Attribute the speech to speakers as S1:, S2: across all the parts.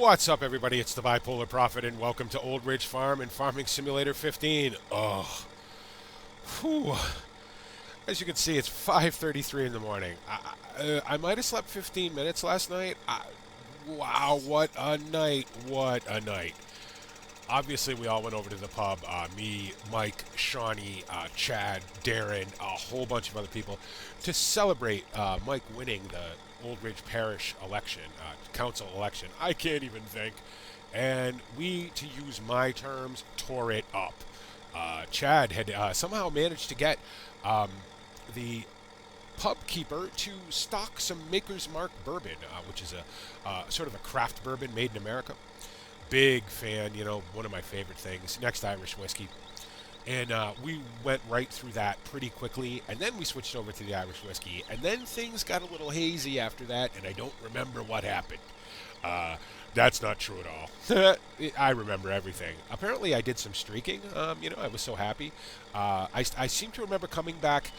S1: What's up, everybody? It's the Bipolar Prophet, and welcome to Old Ridge Farm and Farming Simulator 15. Oh, whew. As you can see, it's 5:33 in the morning. I might have slept 15 minutes last night. Wow, what a night! What a night! Obviously, we all went over to the pub. Me, Mike, Shawnee, Chad, Darren, a whole bunch of other people to celebrate Mike winning the Old Ridge Parish election, council election. I can't even think. And we, to use my terms, tore it up. Chad had somehow managed to get the pub keeper to stock some Maker's Mark bourbon, which is a sort of a craft bourbon made in America. Big fan, one of my favorite things. Next, Irish whiskey. And we went right through that pretty quickly, and then we switched over to the Irish whiskey, and then things got a little hazy after that, and I don't remember what happened. That's not true at all. I remember everything. Apparently, I did some streaking. I was so happy. I seem to remember coming back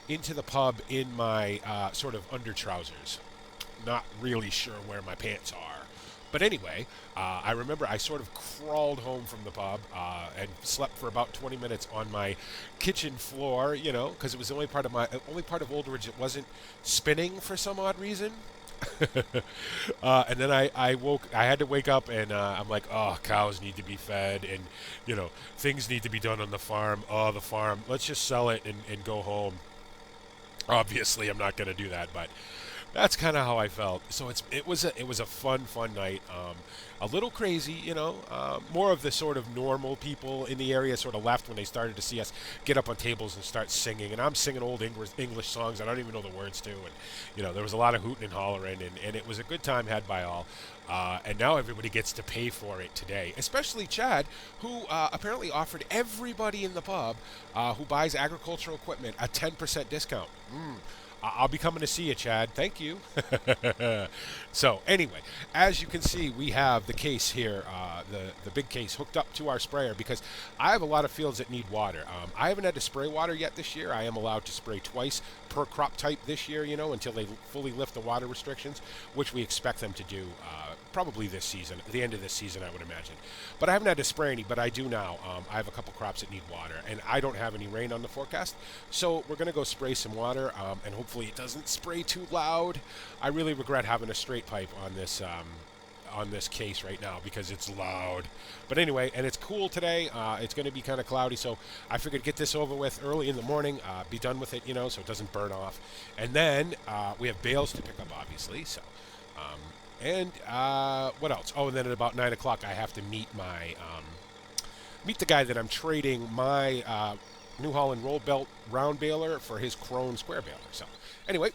S1: into the pub in my sort of under trousers. Not really sure where my pants are. But anyway, I remember I sort of crawled home from the pub and slept for about 20 minutes on my kitchen floor, because it was the only part of Old Ridge that wasn't spinning for some odd reason. And then I had to wake up, and I'm like, oh, cows need to be fed, and things need to be done on the farm. Oh, the farm, let's just sell it and go home. Obviously, I'm not going to do that, but that's kind of how I felt. So it was a fun night. A little crazy, more of the sort of normal people in the area sort of left when they started to see us get up on tables and start singing. And I'm singing old English songs I don't even know the words to. And there was a lot of hooting and hollering, and it was a good time had by all. And now everybody gets to pay for it today, especially Chad, who apparently offered everybody in the pub who buys agricultural equipment a 10% discount. I'll be coming to see you, Chad. Thank you. So anyway, as you can see, we have the case here, the big case hooked up to our sprayer because I have a lot of fields that need water. I haven't had to spray water yet this year. I am allowed to spray twice per crop type this year, until they fully lift the water restrictions, which we expect them to do probably this season, at the end of this season, I would imagine. But I haven't had to spray any, but I do now. I have a couple crops that need water, and I don't have any rain on the forecast, so we're going to go spray some water, and hopefully it doesn't spray too loud. I really regret having a straight pipe on this case right now because it's loud. But anyway, and it's cool today. It's going to be kind of cloudy, so I figured get this over with early in the morning, be done with it, so it doesn't burn off. And then we have bales to pick up, obviously, so... And what else? Oh, and then at about 9 o'clock, I have to meet meet the guy that I'm trading my New Holland roll belt round baler for his Krone square baler. So anyway,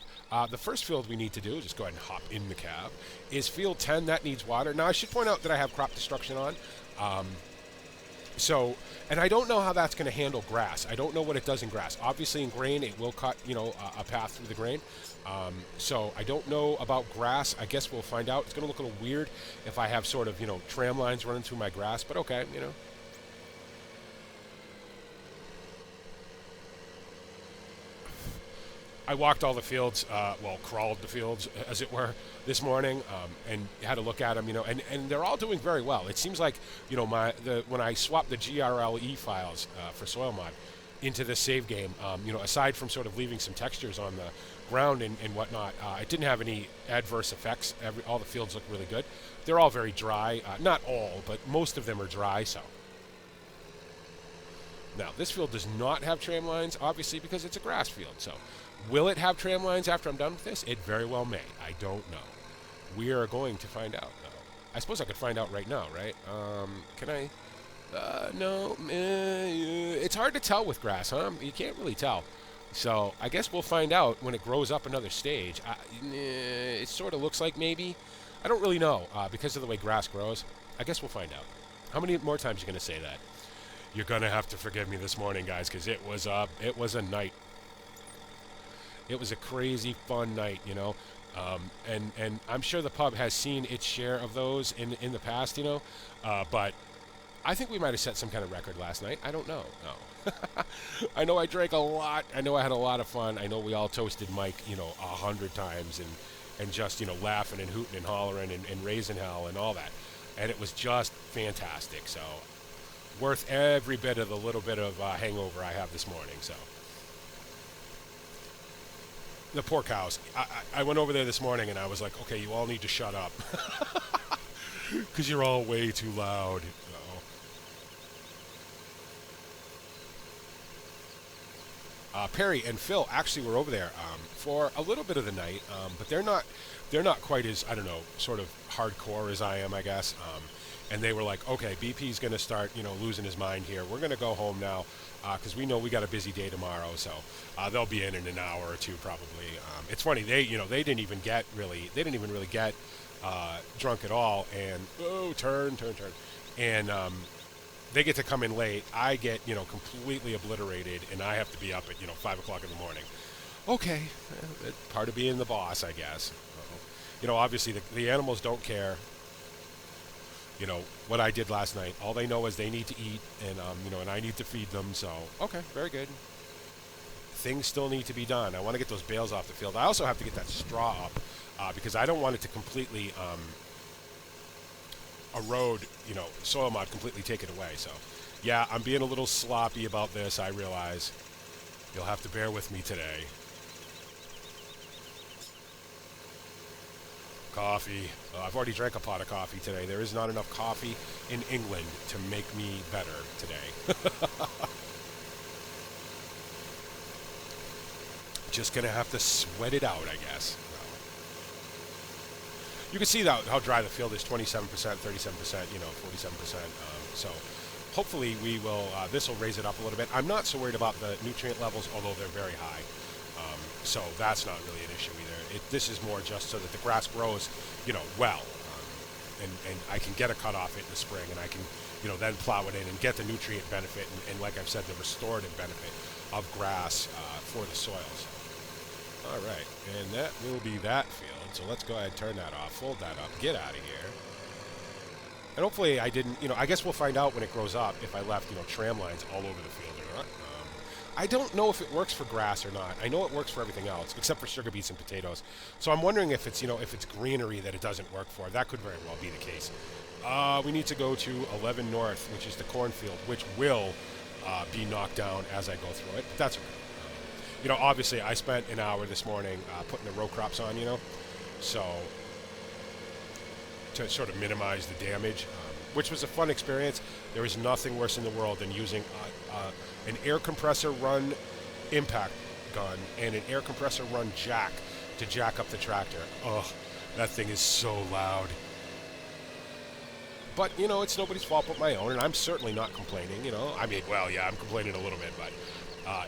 S1: the first field we need to do, just go ahead and hop in the cab, is field 10. That needs water. Now, I should point out that I have crop destruction on. And I don't know how that's going to handle grass. I don't know what it does in grass. Obviously, in grain, it will cut, a path through the grain. So I don't know about grass. I guess we'll find out. It's going to look a little weird if I have sort of, tram lines running through my grass, but okay, I walked all the fields, crawled the fields, as it were, this morning, and had a look at them, and they're all doing very well. It seems like, when I swapped the GRLE files for soil mod into this save game, aside from sort of leaving some textures on the ground and whatnot, it didn't have any adverse effects. All the fields look really good. They're all very dry. Not all, but most of them are dry, so. Now, this field does not have tram lines, obviously, because it's a grass field, so. Will it have tram lines after I'm done with this? It very well may. I don't know. We are going to find out, though. I suppose I could find out right now, right? Can I? No. It's hard to tell with grass, huh? You can't really tell. So I guess we'll find out when it grows up another stage. It sort of looks like maybe. I don't really know because of the way grass grows. I guess we'll find out. How many more times are you going to say that? You're going to have to forgive me this morning, guys, because it was a night. It was a crazy fun night, and I'm sure the pub has seen its share of those in the past, but I think we might have set some kind of record last night. I don't know. No. I know I drank a lot. I know I had a lot of fun. I know we all toasted Mike, 100 times and just, laughing and hooting and hollering and raising hell and all that. and it was just fantastic. So worth every bit of the little bit of hangover I have this morning. So the poor cows. I went over there this morning and I was like, okay, you all need to shut up because you're all way too loud. Perry and Phil actually were over there for a little bit of the night, but they're not quite as, I don't know, sort of hardcore as I am, I guess. And they were like, okay, BP's going to start, losing his mind here. We're going to go home now because we know we got a busy day tomorrow. So they'll be in an hour or two probably. It's funny, they didn't even really get drunk at all. And turn, and they get to come in late. I get, completely obliterated, and I have to be up at, 5 o'clock in the morning. Okay, part of being the boss, I guess. Obviously the animals don't care, what I did last night. All they know is they need to eat, and, and I need to feed them. So, okay, very good. Things still need to be done. I want to get those bales off the field. I also have to get that straw up because I don't want it to completely erode, soil mod, completely take it away. So, yeah, I'm being a little sloppy about this, I realize. You'll have to bear with me today. Coffee. I've already drank a pot of coffee today. There is not enough coffee in England to make me better today. Just gonna have to sweat it out, I guess. You can see how dry the field is, 27%, 37%, 47%. So hopefully this will raise it up a little bit. I'm not so worried about the nutrient levels, although they're very high. So that's not really an issue either. This is more just so that the grass grows, well. And I can get a cut off it in the spring, and I can, then plow it in and get the nutrient benefit and like I've said, the restorative benefit of grass for the soils. All right, and that will be that field. So let's go ahead and turn that off, fold that up, get out of here. And hopefully I didn't, I guess we'll find out when it grows up if I left, tram lines all over the field or not. I don't know if it works for grass or not. I know it works for everything else, except for sugar beets and potatoes. So I'm wondering if it's, if it's greenery that it doesn't work for. That could very well be the case. We need to go to 11 North, which is the cornfield, which will be knocked down as I go through it. But that's okay. Obviously I spent an hour this morning putting the row crops on, so to sort of minimize the damage, which was a fun experience. There is nothing worse in the world than using an air compressor run impact gun and an air compressor run jack to jack up the tractor. Ugh, that thing is so loud. But, it's nobody's fault but my own, and I'm certainly not complaining, I mean, well, yeah, I'm complaining a little bit, but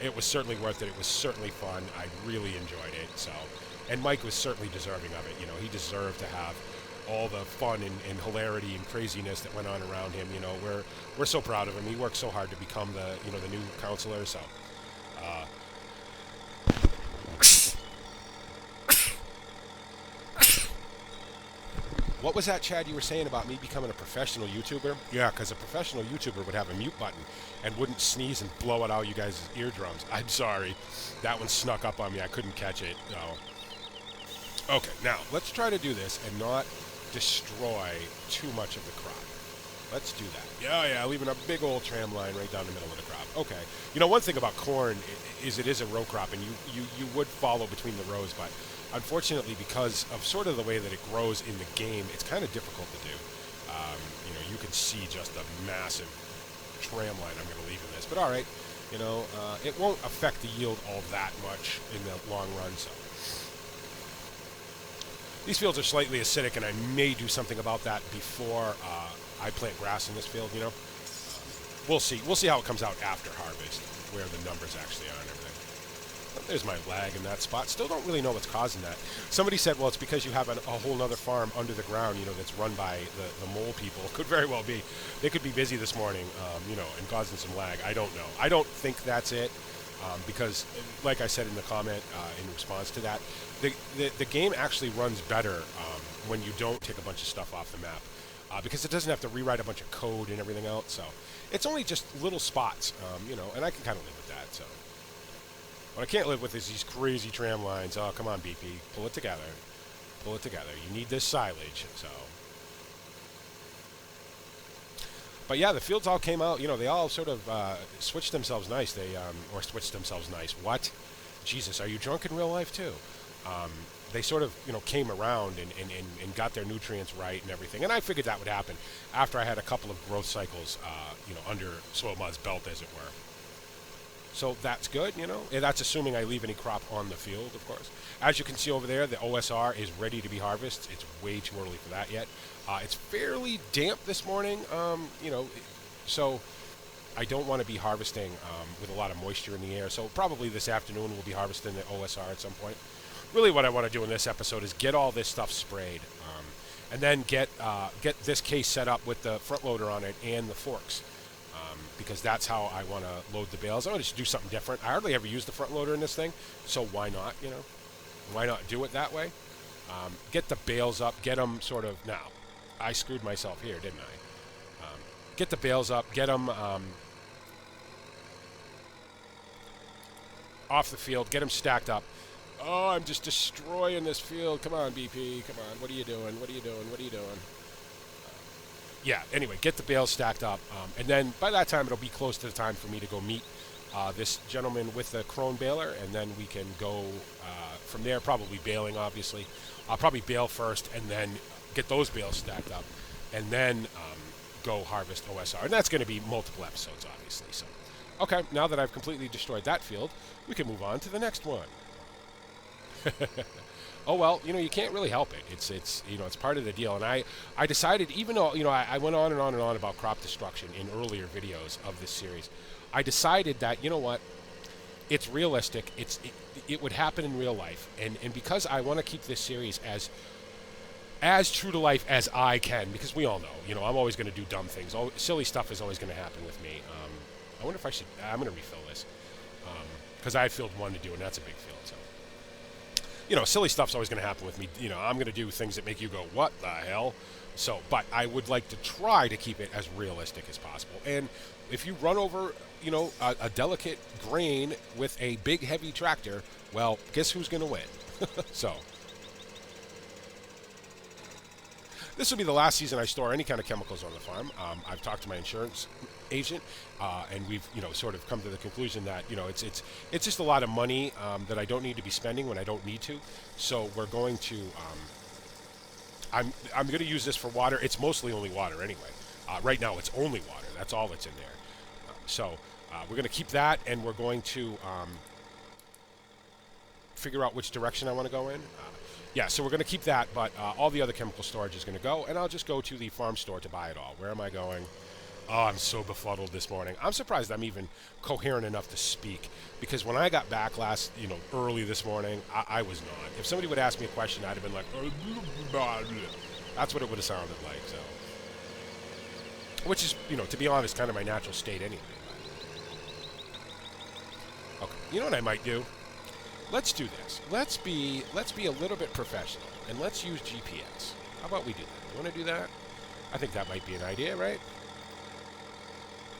S1: it was certainly worth it. It was certainly fun. I really enjoyed it. So, and Mike was certainly deserving of it. He deserved to have all the fun and hilarity and craziness that went on around him. We're so proud of him. He worked so hard to become the new counselor. So, what was that, Chad, you were saying about me becoming a professional YouTuber? Yeah, because a professional YouTuber would have a mute button and wouldn't sneeze and blow it out you guys' eardrums. I'm sorry. That one snuck up on me. I couldn't catch it. No. Okay, now, let's try to do this and not destroy too much of the crop. Let's do that. Yeah, leaving a big old tram line right down the middle of the crop. Okay. One thing about corn is it is a row crop, and you would follow between the rows, but unfortunately, because of sort of the way that it grows in the game, it's kind of difficult to do. You can see just a massive tram line I'm going to leave in this. But all right, it won't affect the yield all that much in the long run. So these fields are slightly acidic, and I may do something about that before I plant grass in this field. We'll see. We'll see how it comes out after harvest, where the numbers actually are and everything. There's my lag in that spot. Still don't really know what's causing that. Somebody said, well, it's because you have a whole other farm under the ground, that's run by the mole people. Could very well be. They could be busy this morning, and causing some lag. I don't know. I don't think that's it, because, like I said in the comment in response to that, the game actually runs better when you don't take a bunch of stuff off the map, because it doesn't have to rewrite a bunch of code and everything else. So it's only just little spots, and I can kind of live with that. So. What I can't live with is these crazy tram lines. Oh, come on, BP. Pull it together. Pull it together. You need this silage, so. But yeah, the fields all came out. You know, they all sort of switched themselves nice. They or switched themselves nice. What? Jesus, are you drunk in real life too? Um, they sort of, came around and got their nutrients right and everything. And I figured that would happen after I had a couple of growth cycles, under Soil Mod's belt, as it were. So that's good, And that's assuming I leave any crop on the field, of course. As you can see over there, the OSR is ready to be harvested. It's way too early for that yet. It's fairly damp this morning, so I don't want to be harvesting with a lot of moisture in the air. So probably this afternoon we'll be harvesting the OSR at some point. Really what I want to do in this episode is get all this stuff sprayed, and then get this case set up with the front loader on it and the forks. Because that's how I want to load the bales. I want to just do something different. I hardly ever use the front loader in this thing, so why not, Why not do it that way? Get the bales up, get them sort of... Now, I screwed myself here, didn't I? Get the bales up, get them off the field, get them stacked up. Oh, I'm just destroying this field. Come on, BP, come on. What are you doing? What are you doing? What are you doing? Yeah, anyway, get the bales stacked up. And then by that time, it'll be close to the time for me to go meet this gentleman with the Krone baler, and then we can go from there, probably baling, obviously. I'll probably bale first and then get those bales stacked up, and then go harvest OSR. And that's going to be multiple episodes, obviously. So, okay, now that I've completely destroyed that field, we can move on to the next one. Oh, well, you can't really help it. It's part of the deal. And I decided, even though, I went on and on and on about crop destruction in earlier videos of this series, I decided that, you know what, it's realistic. It would happen in real life. And because I want to keep this series as true to life as I can, because we all know, I'm always going to do dumb things. Silly stuff is always going to happen with me. I wonder if I'm going to refill this. Because I filled one to do, and that's a big field, so. Silly stuff's always going to happen with me. I'm going to do things that make you go, what the hell? So, but I would like to try to keep it as realistic as possible. And if you run over, a delicate grain with a big, heavy tractor, well, guess who's going to win? So, this will be the last season I store any kind of chemicals on the farm. I've talked to my insurance agent, and we've sort of come to the conclusion that it's just a lot of money that I don't need to be spending when I don't need to. So we're going to I'm going to use this for water. It's mostly only water anyway. Right now it's only water. That's all that's in there. So we're going to keep that, and we're going to figure out which direction I want to go in. Yeah, so we're going to keep that, but all the other chemical storage is going to go, and I'll just go to the farm store to buy it all. Where am I going? Oh, I'm so befuddled this morning. I'm surprised I'm even coherent enough to speak, because when I got back early this morning, I was not. If somebody would ask me a question, I'd have been like, that's what it would have sounded like, so. Which is, to be honest, kind of my natural state anyway. Okay, you know what I might do? Let's do this. Let's be a little bit professional, and let's use GPS. How about we do that? You want to do that? I think that might be an idea, right?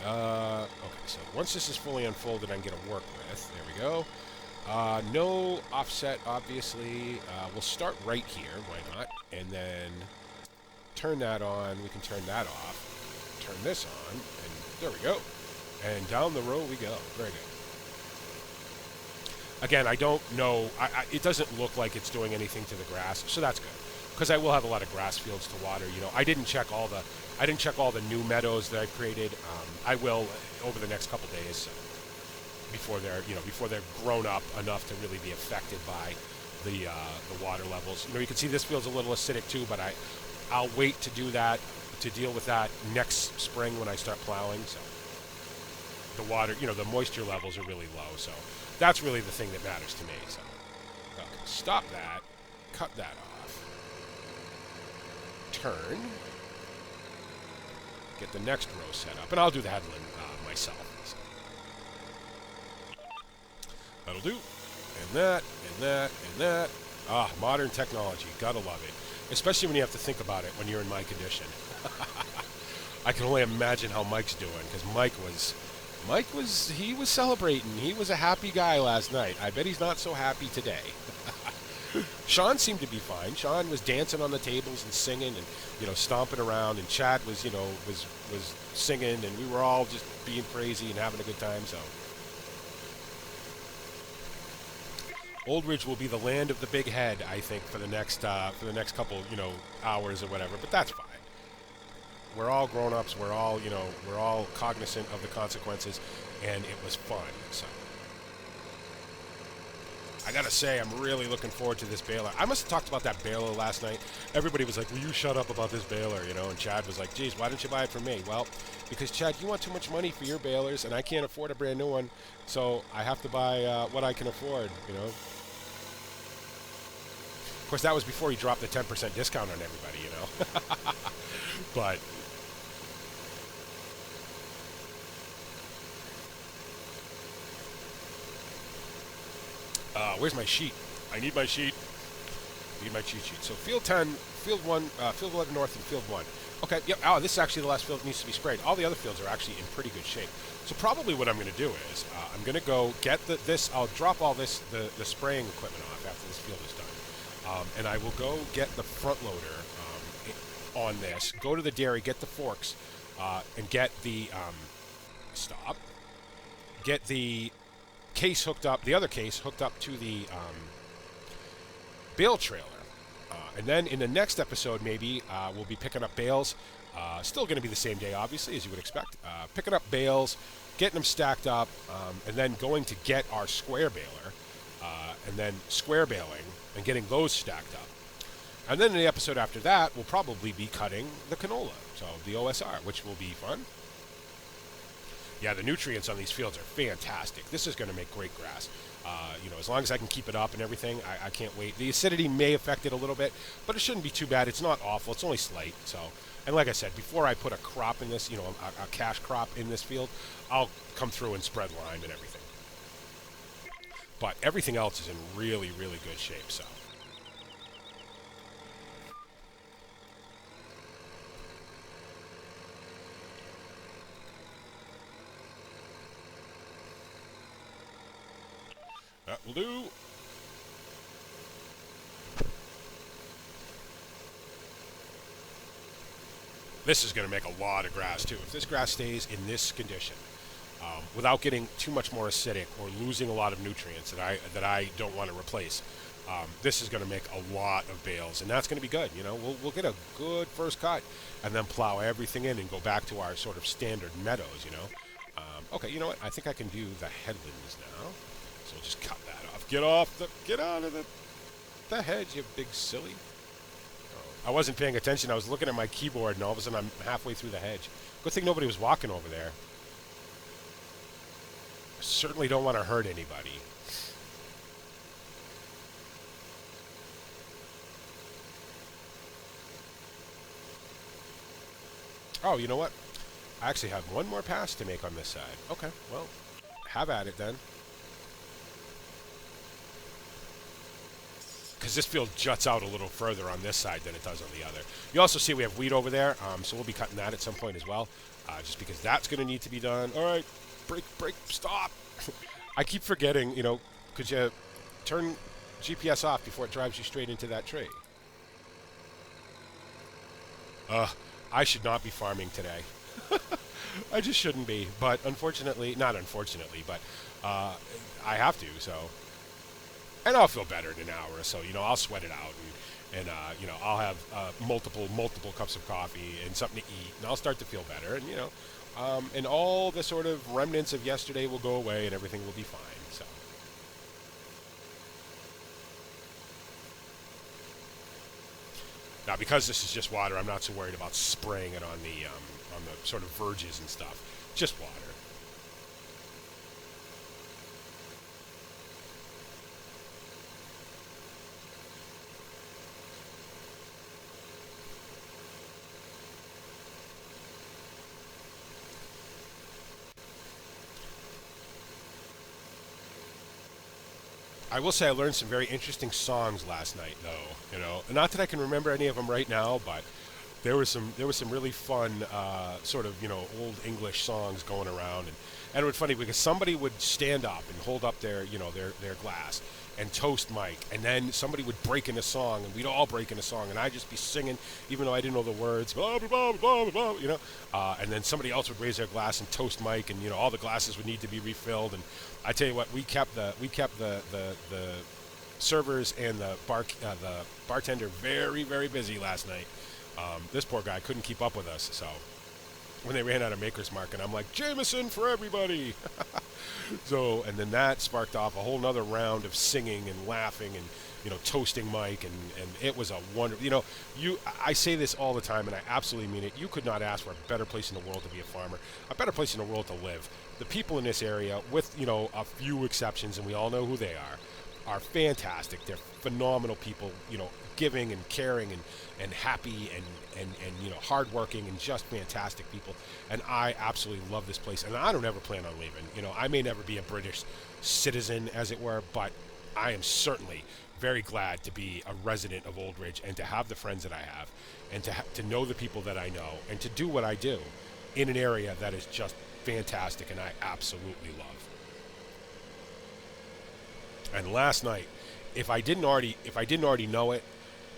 S1: Okay, so once this is fully unfolded, I can get to work with. There we go. No offset, obviously. We'll start right here. Why not? And then turn that on. We can turn that off. Turn this on, and there we go. And down the road we go. Very good. Again, I don't know. It doesn't look like it's doing anything to the grass, so that's good. Because I will have a lot of grass fields to water. I didn't check all the new meadows that I've created. I will over the next couple days, before they're grown up enough to really be affected by the water levels. You can see this field's a little acidic too, but I'll wait to do that, to deal with that next spring when I start plowing. So the water, the moisture levels are really low. So that's really the thing that matters to me. So okay, stop that, cut that off, turn, get the next row set up, and I'll do the headland myself. So that'll do, and that, and that, and that. Ah, modern technology, gotta love it. Especially when you have to think about it when you're in my condition. I can only imagine how Mike's doing, because Mike was celebrating. He was a happy guy last night. I bet he's not so happy today. Sean seemed to be fine. Sean was dancing on the tables and singing and, stomping around, and Chad was, was singing, and we were all just being crazy and having a good time. So Old Ridge will be the land of the big head, I think, for the next couple, hours or whatever. But that's fine. We're all grown-ups. We're all, we're all cognizant of the consequences, and it was fun. So I gotta say, I'm really looking forward to this baler. I must have talked about that baler last night. Everybody was like, "Will you shut up about this baler?" And Chad was like, "Geez, why didn't you buy it from me?" Well, because Chad, you want too much money for your balers, and I can't afford a brand new one, so I have to buy what I can afford. Of course, that was before he dropped the 10% discount on everybody. But where's my sheet? I need my sheet. I need my cheat sheet. So field 10, field 1, field 11 north, and field 1. Okay, yep. Oh, this is actually the last field that needs to be sprayed. All the other fields are actually in pretty good shape. So probably what I'm going to do is I'm going to go get this. I'll drop all the spraying equipment off after this field is done. And I will go get the front loader on this, go to the dairy, get the forks, and get the, get the case hooked up, the other case hooked up to the bale trailer. And then in the next episode, maybe, we'll be picking up bales. Still going to be the same day, obviously, as you would expect. Picking up bales, getting them stacked up, and then going to get our square baler, and then square baling and getting those stacked up. And then in the episode after that, we'll probably be cutting the canola, so the OSR, which will be fun. Yeah, the nutrients on these fields are fantastic. This is going to make great grass. As long as I can keep it up and everything, I can't wait. The acidity may affect it a little bit, but it shouldn't be too bad. It's not awful. It's only slight. So, and like I said, before I put a crop in this, a cash crop in this field, I'll come through and spread lime and everything. But everything else is in really, really good shape, so. That will do. This is going to make a lot of grass, too. If this grass stays in this condition, without getting too much more acidic or losing a lot of nutrients that I don't want to replace, this is going to make a lot of bales, and that's going to be good. We'll get a good first cut, and then plow everything in and go back to our sort of standard meadows. Okay, you know what? I think I can do the headlands now. So we'll just cut that off. Get out of the hedge, you big silly. I wasn't paying attention. I was looking at my keyboard, and all of a sudden I'm halfway through the hedge. Good thing nobody was walking over there. I certainly don't want to hurt anybody. Oh, you know what? I actually have one more pass to make on this side. Okay, well, have at it then. Because this field juts out a little further on this side than it does on the other. You also see we have wheat over there, so we'll be cutting that at some point as well, just because that's going to need to be done. All right, break, stop. I keep forgetting, could you turn GPS off before it drives you straight into that tree? I should not be farming today. I just shouldn't be, but unfortunately, not unfortunately, but I have to, so. And I'll feel better in an hour or so. I'll sweat it out, and I'll have multiple cups of coffee and something to eat, and I'll start to feel better, and all the sort of remnants of yesterday will go away, and everything will be fine. So. Now, because this is just water, I'm not so worried about spraying it on the sort of verges and stuff. Just water. I will say I learned some very interesting songs last night, though. Not that I can remember any of them right now, but there was some really fun sort of old English songs going around, and it was funny because somebody would stand up and hold up their their glass, and toast Mike, and then somebody would break into song, and we'd all break into song, and I'd just be singing, even though I didn't know the words, blah blah blah blah blah, and then somebody else would raise their glass and toast Mike, and all the glasses would need to be refilled, and I tell you what, we kept the servers and the bartender very very busy last night. This poor guy couldn't keep up with us, so when they ran out of Maker's Mark, and I'm like, Jameson for everybody. So, and then that sparked off a whole nother round of singing and laughing and, toasting Mike, and it was a wonderful, I say this all the time, and I absolutely mean it. You could not ask for a better place in the world to be a farmer, a better place in the world to live. The people in this area, with, a few exceptions, and we all know who they are fantastic. They're phenomenal people, giving and caring and happy and hardworking and just fantastic people. And I absolutely love this place. And I don't ever plan on leaving. I may never be a British citizen, as it were, but I am certainly very glad to be a resident of Old Ridge and to have the friends that I have and to know the people that I know and to do what I do in an area that is just fantastic and I absolutely love. And last night, if I didn't already know it,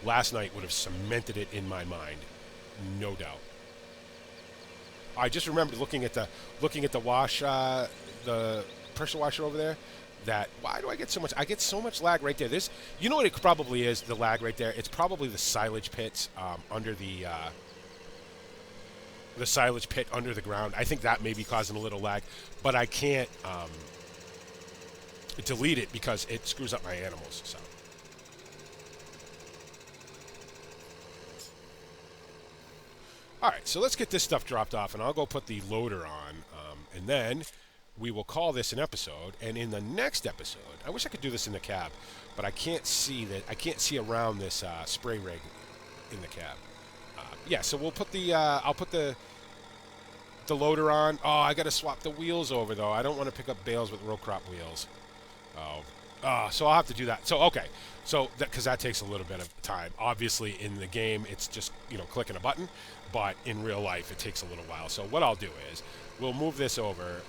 S1: last night would have cemented it in my mind, no doubt. I just remembered looking at the wash, the pressure washer over there. That why do I get so much? I get so much lag right there. This, what it probably is, the lag right there. It's probably the silage pits under the silage pit under the ground. I think that may be causing a little lag, but I can't delete it because it screws up my animals. So. All right, so let's get this stuff dropped off, and I'll go put the loader on, and then we will call this an episode. And in the next episode, I wish I could do this in the cab, but I can't see that. I can't see around this spray rig in the cab. Yeah, so we'll put the. I'll put the loader on. Oh, I got to swap the wheels over though. I don't want to pick up bales with row crop wheels. So I'll have to do that. So okay, so because that takes a little bit of time. Obviously, in the game, it's just clicking a button, but in real life, it takes a little while. So what I'll do is we'll move this over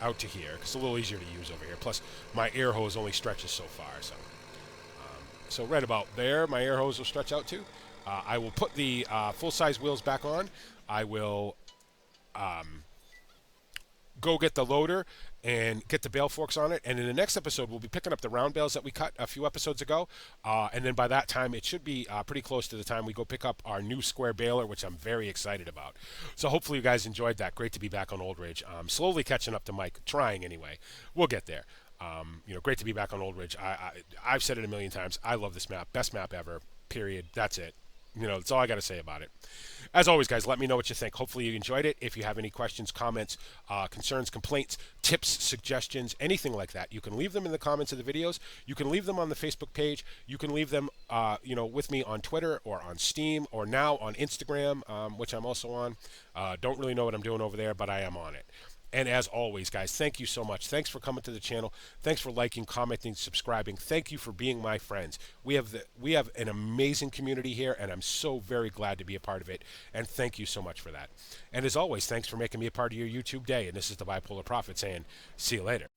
S1: out to here because it's a little easier to use over here. Plus, my air hose only stretches so far. So right about there, my air hose will stretch out to. I will put the full-size wheels back on. I will go get the loader and get the bale forks on it. And in the next episode, we'll be picking up the round bales that we cut a few episodes ago. And then by that time, it should be pretty close to the time we go pick up our new square baler, which I'm very excited about. So hopefully you guys enjoyed that. Great to be back on Old Ridge. Slowly catching up to Mike, trying anyway. We'll get there. Great to be back on Old Ridge. I've said it a million times. I love this map. Best map ever, period. That's it. That's all I got to say about it. As always, guys, let me know what you think. Hopefully you enjoyed it. If you have any questions, comments, concerns, complaints, tips, suggestions, anything like that, you can leave them in the comments of the videos. You can leave them on the Facebook page. You can leave them, with me on Twitter or on Steam or now on Instagram, which I'm also on. Don't really know what I'm doing over there, but I am on it. And as always, guys, thank you so much. Thanks for coming to the channel. Thanks for liking, commenting, subscribing. Thank you for being my friends. We have an amazing community here, and I'm so very glad to be a part of it. And thank you so much for that. And as always, thanks for making me a part of your YouTube day. And this is the Bipolar Prophet saying, see you later.